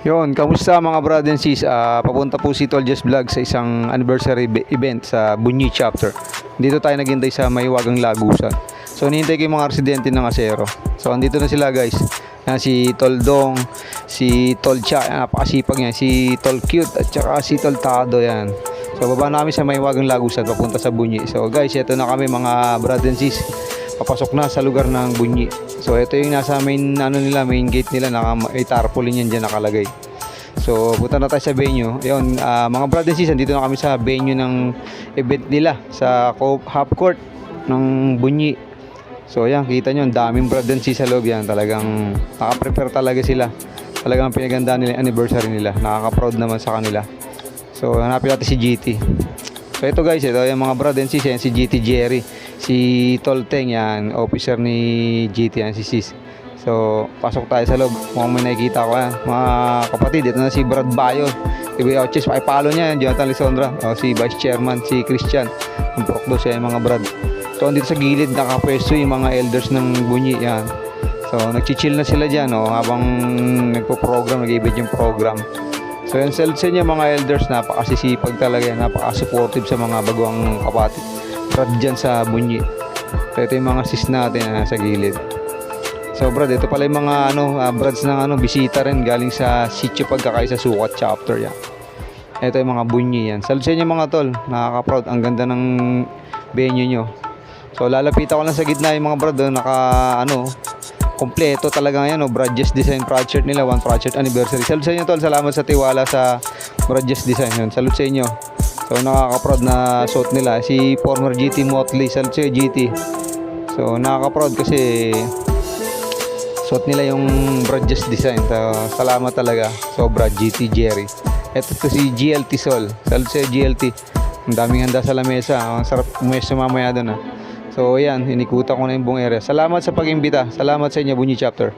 Yon, kamusta mga brad and sis? Papunta po si Tol Just Vlog sa isang anniversary event sa Bunyi Chapter. Dito tayo naghintay sa Mahiwagang Lagusan. So, hinihintay ko yung mga residente ng Asero. So, andito na sila guys. Yan, si Tol Dong, si Tol Cha, napakasipag yan, si Tol Cute, at saka si Tol Tado yan. So, baba namin sa Mahiwagang Lagusan, papunta sa Bunyi. So, guys, ito na kami mga brad and sis. Papasok na sa lugar ng Bunyi. So ito yung nasa main main gate nila, may tarpaulin yan diyan nakalagay. So punta na tayo sa venue. Ayun, mga brad and sis, dito na kami sa venue ng event nila sa half court ng Bunyi. So ayan, kita nyo, ang daming brad and sis sa loob yan. Talagang naka-prepare talaga sila. Talagang pinagandaan nila yung anniversary nila. Nakaka-proud naman sa kanila. So hanapin natin si GT. So ito guys, ito yung mga brad and sis, yan, si GT Jerry, si Tol Teng, yan, officer ni GT, yan, si sis. So pasok tayo sa loob. Mukhang may nakikita ko yan, mga kapatid. Ito na si Brad Bayo, si Bioches, pakipalo niya yan, Jonathan Lisondra, si Vice Chairman, si Christian, ang prokdo siya yung mga brad. So dito sa gilid nakapwesto yung mga elders ng Bunyi, yan. So nagchichill na sila dyan, habang nagpo-program, nag-event yung program. So yung sa inyo mga elders, napakasisipag talaga yan, napaka-supportive sa mga baguang kapatid brad dyan sa Bunyi. So ito yung mga sis natin sa gilid. So brad, ito pala yung mga brads ng bisita rin galing sa sitio pagkakay sa Sukat Chapter yan. Ito yung mga Bunyi yan. Salud sa inyo mga tol, nakaka-proud, ang ganda ng venue nyo. So lalapitan ko lang sa gitna yung mga brad, kompleto talaga ngayon, Bradges Design project nila, 1 project anniversary. Salud sa inyo tol, salamat sa tiwala sa Bradges Design yun. Salud sa inyo. So nakaka-proud na suot nila si former GT Motley. Salud sa iyo GT. So nakaka-proud kasi suot nila yung Bradges Design. So, salamat talaga sobra GT Jerry. Ito si GLT Sol. Salud sa iyo GLT. Ang daming handa sa lamesa. Ang sarap umesa mamaya doon. So ayan, hinikuta ko na yung buong area. Salamat sa pag-imbita. Salamat sa inyo Bunyi Chapter.